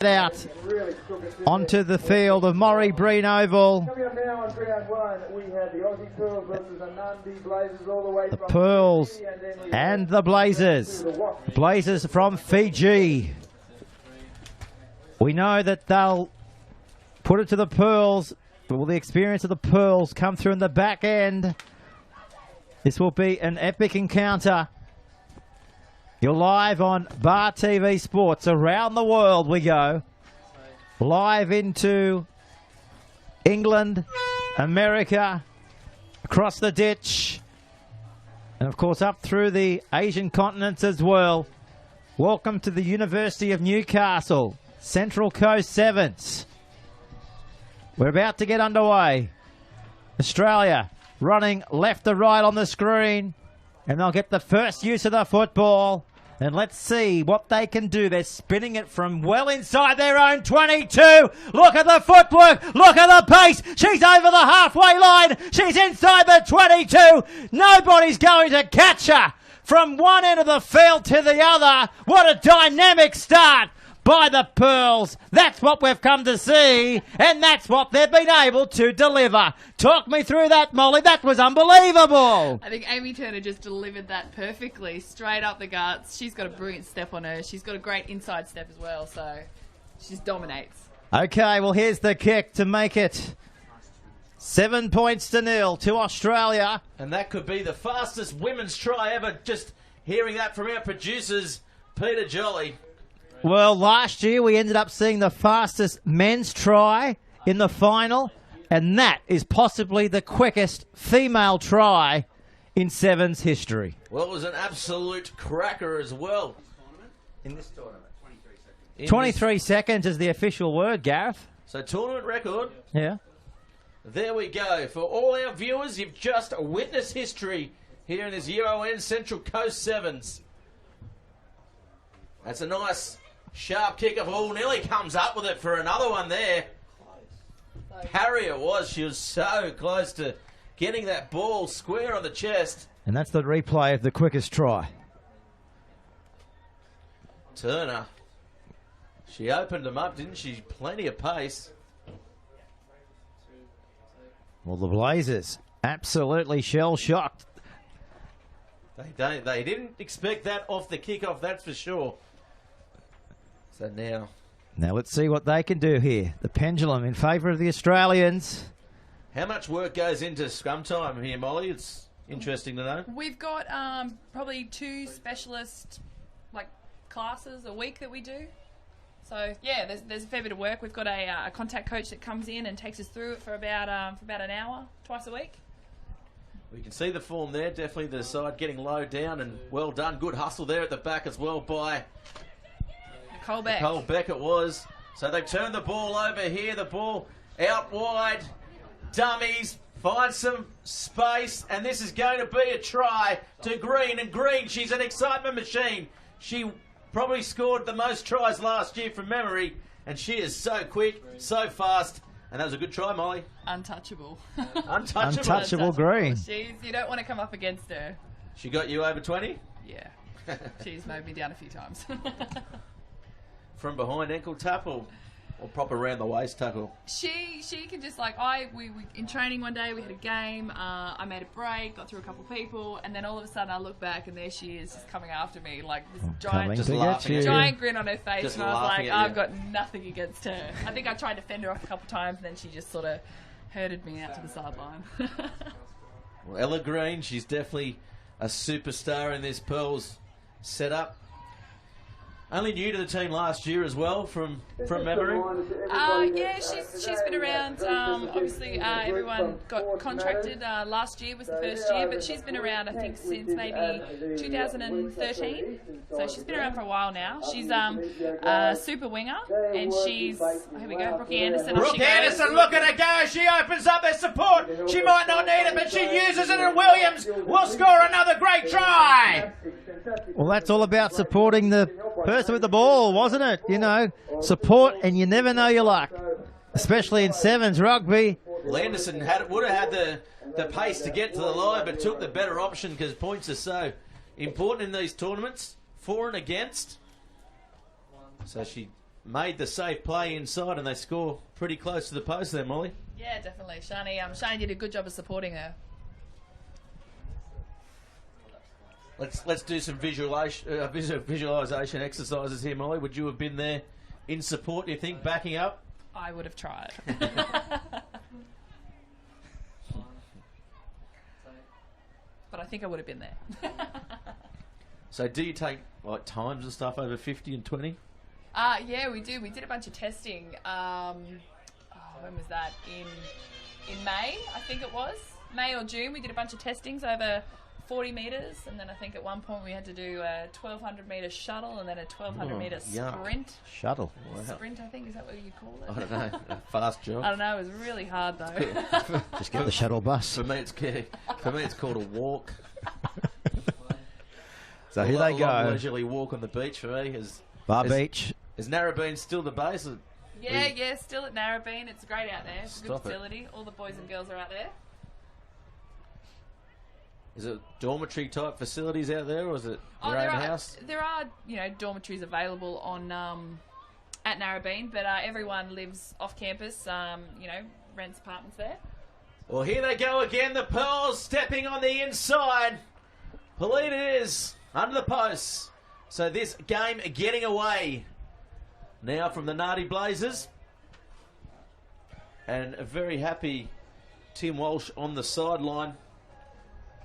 out onto the field of Morrie Breen Oval. Coming up now on round one, we have the Aussie Pearls versus the Nadi Blazers all the way The from Pearls Fiji, and then we and the Blazers. The Blazers from Fiji. We know that they'll put it to the Pearls, but will the experience of the Pearls come through in the back end? This will be an epic encounter. You're live on Bar TV Sports. Around the world we go. Live into England, America, across the ditch, and of course up through the Asian continents as well. Welcome to the University of Newcastle, Central Coast Sevens. We're about to get underway. Australia running left to right on the screen, and they'll get the first use of the football. And let's see what they can do. They're spinning it from well inside their own 22. Look at the footwork. Look at the pace. She's over the halfway line. She's inside the 22. Nobody's going to catch her from one end of the field to the other. What a dynamic start by the Pearls. That's what we've come to see, and that's what they've been able to deliver. Talk me through that, Molly. That was unbelievable. I think Amy Turner just delivered that perfectly, straight up the guts. She's got a brilliant step on her. She's got a great inside step as well, so she just dominates. Okay, well, here's the kick to make it 7 points to 0 to Australia. And that could be the fastest women's try ever, just hearing that from our producers, Peter Jolly. Well, last year we ended up seeing the fastest men's try in the final, and that is possibly the quickest female try in Sevens history. Well, it was an absolute cracker as well. In this tournament, 23 seconds. 23 seconds is the official word, Gareth. So tournament record. Yeah. There we go. For all our viewers, you've just witnessed history here in this UON Central Coast Sevens. That's a nice sharp kick of all. Nearly comes up with it for another one there. Parry it was. She was so close to getting that ball square on the chest. And that's the replay of the quickest try. Turner. She opened them up, didn't she? Plenty of pace. Well, the Blazers absolutely shell-shocked. They didn't expect that off the kickoff, that's for sure. So Now let's see what they can do here. The pendulum in favour of the Australians. how much work goes into scrum time here, Molly? It's interesting to know. We've got probably 2 specialist classes a week that we do. So yeah, there's a fair bit of work. We've got a contact coach that comes in and takes us through it for about an hour, twice a week. We can see the form there. Definitely the side getting low down, and well done. Good hustle there at the back as well by Nicole Beck it was. So they've turned the ball over here. The ball out wide. Dummies. Find some space. And this is going to be a try to Green. And Green, she's an excitement machine. She probably scored the most tries last year from memory. And she is so quick, so fast. And that was a good try, Molly. Untouchable. Untouchable Green. You don't want to come up against her. She got you over 20? Yeah. She's mowed me down a few times. From behind ankle tap or proper around the waist tackle? She can just we in training one day we had a game. I made a break, got through a couple of people, and then all of a sudden I look back and there she is, just coming after me like this giant grin on her face, Just and I was like, laughing at you. I've got nothing against her. I think I tried to fend her off a couple of times, and then she just sort of herded me out to the sideline. Well, Ella Green, she's definitely a superstar in this Pearls setup. Only new to the team last year as well, from memory. Yeah, she's been around. Obviously, everyone got contracted. Last year was the first year, but she's been around, I think, since maybe 2013. So she's been around for a while now. She's a super winger, and she's, here we go, Brookie Anderson. Brooke Anderson, look at her go. She opens up her support. She might not need it, but she uses it, and Williams will score another great try. Well, that's all about supporting the person with the ball, wasn't it? You know, support, and you never know your luck, especially in sevens rugby. Anderson would have had the pace to get to the line, but took the better option because points are so important in these tournaments, for and against. So she made the safe play inside, and they score pretty close to the post there, Molly. Yeah, definitely. Shani did a good job of supporting her. Let's do some visualization exercises here, Molly. Would you have been there in support, do you think, backing up? I would have tried. But I think I would have been there. So do you take like times and stuff over 50 and 20? Yeah, we do. We did a bunch of testing. When was that? In May, I think it was. May or June, we did a bunch of testings over 40 metres, and then I think at one point we had to do a 1,200 metre shuttle and then a 1,200 metre sprint. Shuttle. Wow. Sprint, I think, is that what you call it? I don't know. A fast job. I don't know. It was really hard though. Just get the shuttle bus. For me, it's called a walk. So here they go. Leisurely walk on the beach for me. Beach. Is Narrabeen still the base? Yeah, still at Narrabeen. It's great out there. It's a good Stop it. facility. All the boys and girls are out there. Is it dormitory type facilities out there, or is it your own house? There are, dormitories available on at Narrabeen, but everyone lives off campus. Rents apartments there. Well, here they go again. The Pearls stepping on the inside. Polita is under the posts. So this game getting away now from the Nadi Blazers. And a very happy Tim Walsh on the sideline,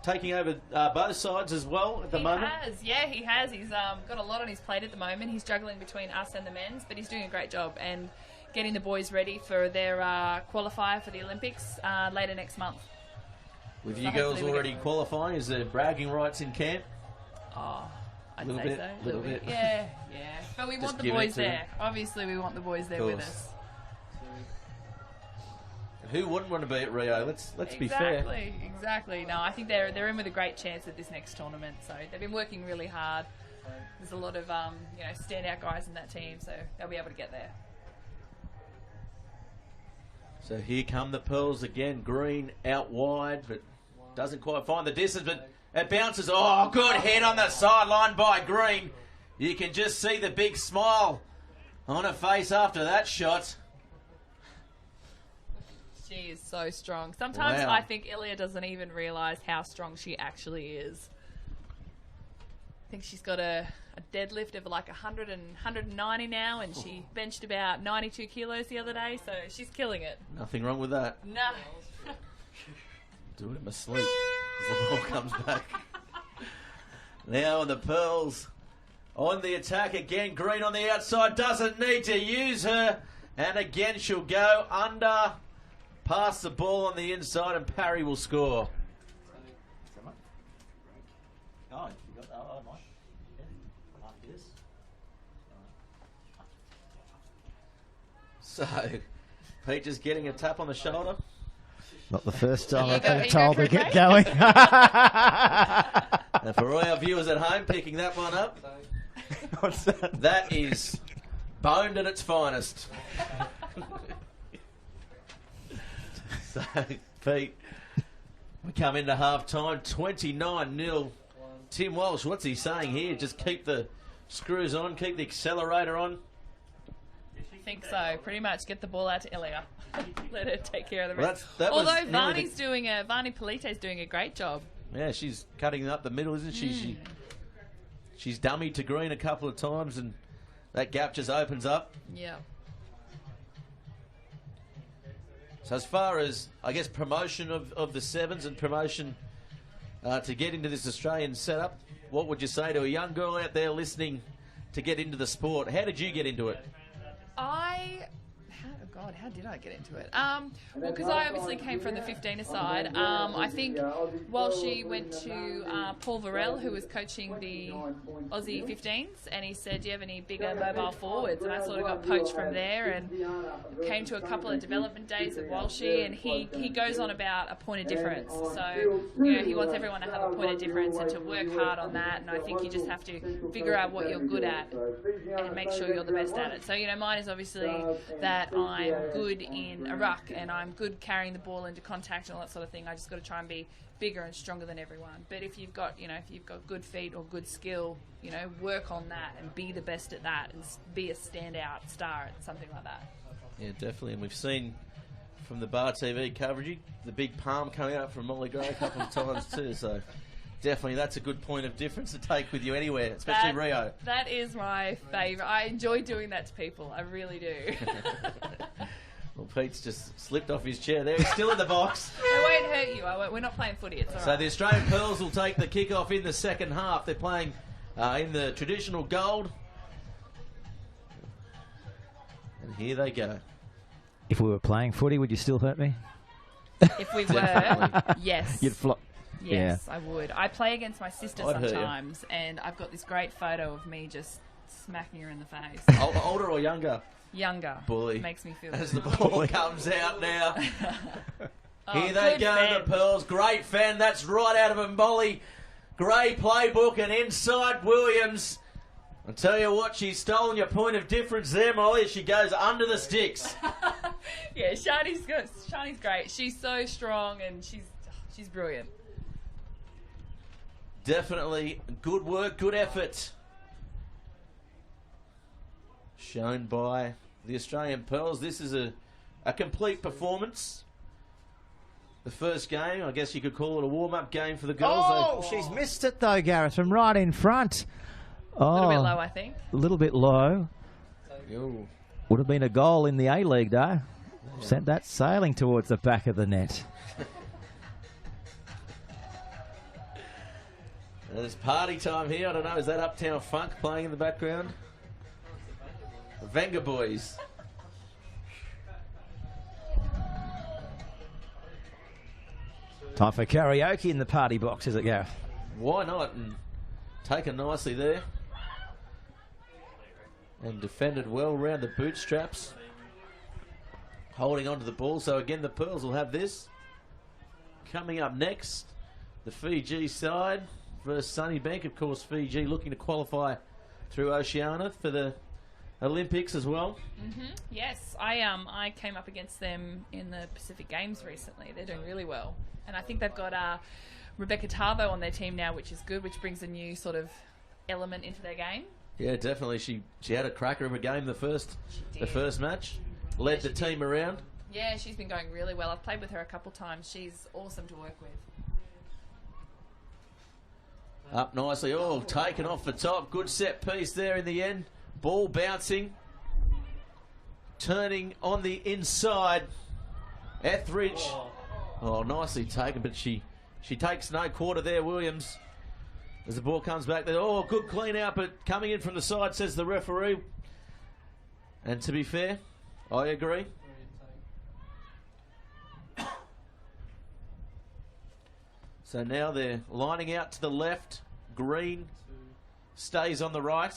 taking over both sides as well at the moment. He has. He's got a lot on his plate at the moment. He's juggling between us and the men's, but he's doing a great job and getting the boys ready for their qualifier for the Olympics later next month. With you girls already qualifying, is there bragging rights in camp? Oh, I'd Little say bit, so. little bit. Yeah. But we want the boys there. them. Obviously, we want the boys there with us. Who wouldn't want to be at Rio? Let's be fair. Exactly. No, I think they're in with a great chance at this next tournament. So they've been working really hard. There's a lot of standout guys in that team, so they'll be able to get there. So here come the Pearls again. Green out wide, but doesn't quite find the distance, but it bounces. Oh, good head on the sideline by Green. You can just see the big smile on her face after that shot. She is so strong. Sometimes Wow. I think Ilya doesn't even realise how strong she actually is. I think she's got a deadlift of like 100 and 190 now, and she benched about 92 kilos the other day, so she's killing it. Nothing wrong with that. No. Do it in my sleep as the ball comes back. Now the Pearls on the attack again. Green on the outside, doesn't need to use her, and again she'll go under. Pass the ball on the inside, and Parry will score. Oh, you got that? Oh, nice. Yeah. Like this. So, Pete just getting a tap on the shoulder. Not the first time You I've go- been you told go to for a get break? going. And for all our viewers at home picking that one up, What's that? that is boned at its finest. So, Pete, we come into half-time, 29-0. Tim Walsh, what's he saying here? Just keep the screws on, keep the accelerator on. I think so. Pretty much get the ball out to Ilya. Let her take care of the Well, rest. that was Although nearly Varney Polite's doing a great job. Yeah, she's cutting up the middle, isn't she? She's dummied to Green a couple of times, and that gap just opens up. Yeah. So as far as, I guess, promotion of the sevens and promotion to get into this Australian setup, what would you say to a young girl out there listening to get into the sport? How did you get into it? How did I get into it? Well, because I obviously came from the 15er side. I think while she went to Paul Varel, who was coaching the Aussie 15s, and he said, do you have any bigger mobile forwards? And I sort of got poached from there and came to a couple of development days at Walshy, and he goes on about a point of difference. So, he wants everyone to have a point of difference and to work hard on that, and I think you just have to figure out what you're good at and make sure you're the best at it. So, mine is obviously that I'm good in a ruck and I'm good carrying the ball into contact and all that sort of thing. I just got to try and be bigger and stronger than everyone. But if you've got, if you've got good feet or good skill, work on that and be the best at that and be a standout star at something like that. Yeah, definitely. And we've seen from the Bar TV coverage the big palm coming out from Molly Gray a couple of times too. So definitely that's a good point of difference to take with you anywhere, especially Rio. That is my favourite. I enjoy doing that to people. I really do. Well, Pete's just slipped off his chair there. He's still in the box. I won't hurt you. We're not playing footy. It's all right. So the Australian Pearls will take the kick-off in the second half. They're playing in the traditional gold. And here they go. If we were playing footy, would you still hurt me? If we were, yes. You'd flop. Yes, Yeah. I would. I play against my sister I'd hurt you. sometimes, and I've got this great photo of me just smacking her in the face. Older or younger? Younger. Bully. Makes me feel As the ball comes out now. Oh, Here they good go, fan. the Pearls. Great fan. That's right out of a Molly Gray playbook and inside Williams. I tell you what, she's stolen your point of difference there, Molly. She goes under the sticks. Yeah, Shani's good. Shani's great. She's so strong and she's brilliant. Definitely good work, good effort. Shown by the Australian Pearls. This is a complete performance. The first game, I guess you could call it a warm-up game for the girls. Oh, she's missed it though, Gareth, from right in front. A little bit low, I think. A little bit low. Ooh. Would have been a goal in the A-League, though. Sent that sailing towards the back of the net. There's party time here. I don't know, is that Uptown Funk playing in the background? The Venga Boys. Time for karaoke in the party box, is it, Gareth? Why not? And taken nicely there. And defended well around the bootstraps. Holding onto the ball. So again, the Pearls will have this. Coming up next, the Fiji side versus Sunnybank. Of course, Fiji looking to qualify through Oceania for the Olympics as well. Yes, I came up against them in the Pacific Games recently. They're doing really well. And I think they've got Rebecca Tarbo on their team now, which is good, which brings a new sort of element into their game. Yeah, definitely. She had a cracker of a game the first match. Led the team around. Yeah, she's been going really well. I've played with her a couple times. She's awesome to work with. Up nicely. Oh, taken off the top. Good set piece there in the end. Ball bouncing. Turning on the inside. Etheridge. Oh, nicely taken, but she takes no quarter there, Williams. As the ball comes back there. Oh, good clean out, but coming in from the side, says the referee. And to be fair, I agree. So now they're lining out to the left. Green stays on the right.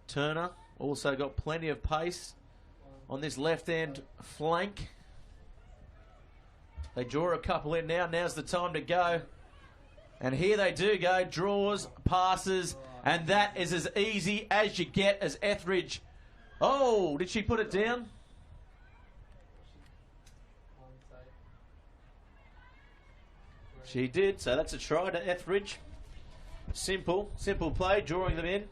Turner also got plenty of pace on this left-hand flank. They draw a couple in now. Now's the time to go. And here they do go. Draws, passes, and that is as easy as you get as Etheridge. Oh, did she put it down? She did, so that's a try to Etheridge. Simple play, drawing them in.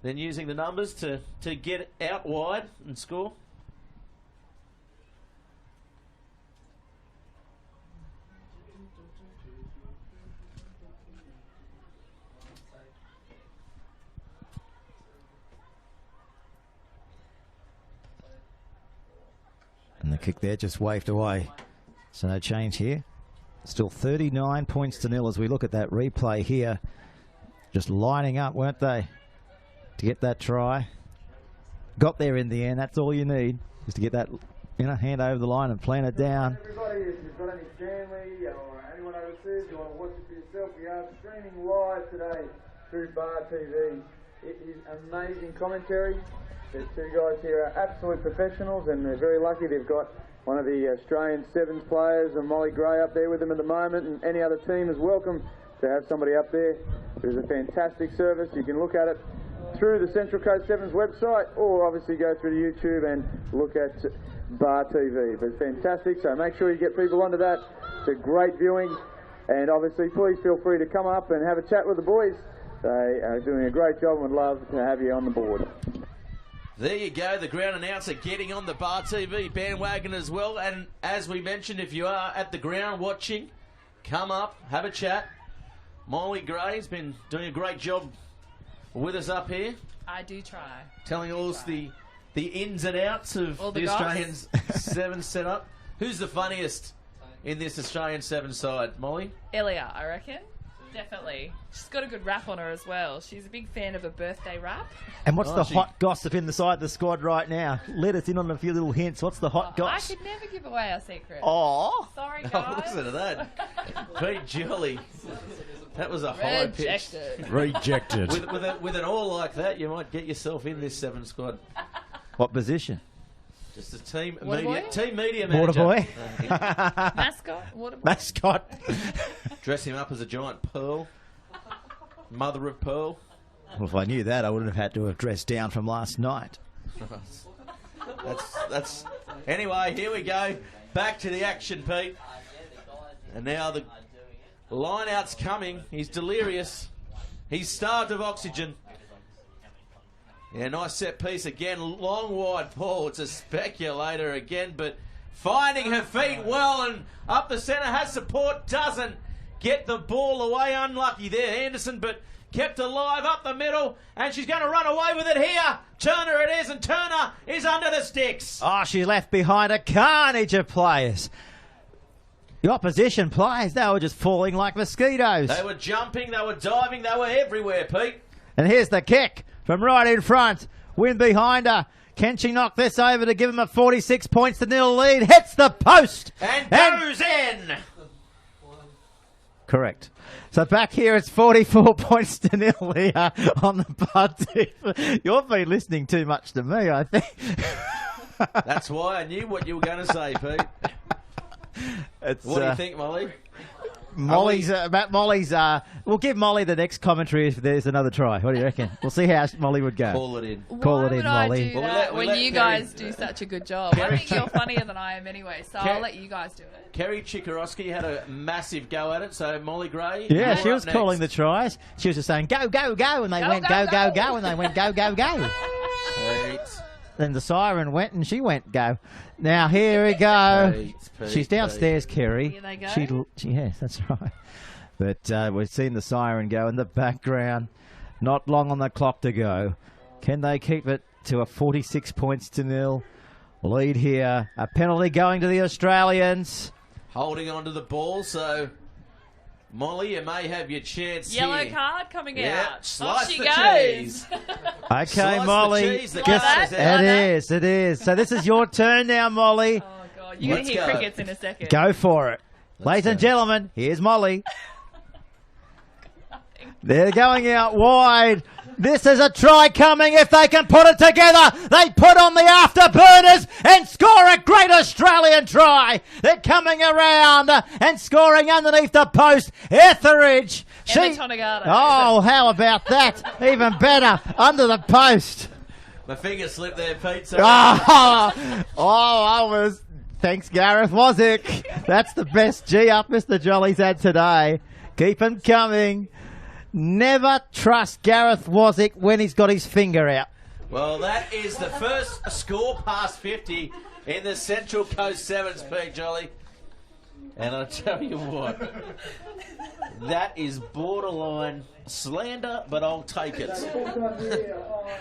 Then using the numbers to get out wide and score. And the kick there just waved away. So no change here. Still 39 points to nil as we look at that replay here. Just lining up, weren't they, to get that try. Got there in the end. That's all you need, is to get that hand over the line and plant it down. Everybody, if you've got any family or anyone overseas, you want to watch it for yourself, we are streaming live today through Bar TV. It is amazing commentary. The two guys here are absolute professionals, and they're very lucky they've got one of the Australian Sevens players, and Molly Gray, up there with them at the moment, and any other team is welcome to have somebody up there. It is a fantastic service. You can look at it through the Central Coast 7s website, or obviously go through to YouTube and look at Bar TV. But it's fantastic, so make sure you get people onto that. It's a great viewing, and obviously please feel free to come up and have a chat with the boys. They are doing a great job and would love to have you on the board. There you go, the ground announcer getting on the Bar TV bandwagon as well. And as we mentioned, if you are at the ground watching, come up, have a chat. Molly Gray's been doing a great job with us up here. I do try. Telling us the ins and outs of the Australian 7 setup. Who's the funniest in this Australian 7 side, Molly? Elia, I reckon. Definitely. She's got a good rap on her as well. She's a big fan of a birthday rap. And what's the hot gossip in the side of the squad right now? Let us in on a few little hints. What's the hot gossip? I could never give away our secret. Oh. Sorry, Oh, guys. listen to that. Pete Jolly. That was a hollow pitch. Rejected. With an all like that, you might get yourself in this 7 squad. What position? Just a team Water media, boy? team media Water manager. boy? Mascot? Water boy? Mascot. Dress him up as a giant pearl. Mother of pearl. Well, if I knew that, I wouldn't have had to have dressed down from last night. That's. Anyway, here we go. Back to the action, Pete. And now the line-out's coming. He's delirious. He's starved of oxygen. Yeah, nice set piece again. Long wide ball. It's a speculator again, but finding her feet well and up the centre, has support, doesn't get the ball away. Unlucky there, Anderson, but kept alive up the middle, and she's going to run away with it here. Turner it is, and Turner is under the sticks. Oh, she left behind a carnage of players. The opposition players, they were just falling like mosquitoes. They were jumping, they were diving, they were everywhere, Pete. And here's the kick from right in front. Win behind her. Can she knock this over to give them a 46 points to nil lead? Hits the post. And goes in. Correct. So back here it's 44 points to nil here on the party. You've been listening too much to me, I think. That's why I knew what you were going to say, Pete. It's, what do you think, Molly? Molly's, we'll give Molly the next commentary if there's another try. What do you reckon? We'll see how Molly would go. Call it in. Call it Why in, would I Molly. do Well, that we when let you Kerry- guys do such a good job? I think you're funnier than I am anyway, so I'll let you guys do it. Kerry Chikarovsky had a massive go at it, so Molly Gray. Yeah, you're she was up calling the next. tries. She was just saying, go, go, go, and they Go, went, go, go, go, go. go, and they went, go, go, go. Pete. Then the siren went and she went, go. Now, here we go. Pete, She's downstairs, Kerry. Here they go. Yes, that's right. But we've seen the siren go in the background. Not long on the clock to go. Can they keep it to a 46 points to nil lead here? A penalty going to the Australians. Holding on to the ball, so Molly, you may have your chance Yellow here. card coming Yeah, out. slice Off she the goes. cheese. Okay, Slice Molly. the cheese, the Guess- cat is Like out. it is. So this is your turn now, Molly. Oh, God. You're going Let's to hear go. crickets in a second. Go for it. Ladies and go. gentlemen, here's Molly. They're going out wide. This is a try coming. If they can put it together, they put on the afterburners and score a great Australian try. They're coming around and scoring underneath the post. Etheridge. Emma Tonegata. Oh, how about that? Even better. Under the post. My finger slipped there, Pete. So I was. Thanks, Gareth Wozick. That's the best G-up Mr. Jolly's had today. Keep him coming. Never trust Gareth Wozick when he's got his finger out. Well, that is the first score past 50 in the Central Coast 7s, Pete Jolly. And I tell you what, that is borderline slander, but I'll take it. Full time here on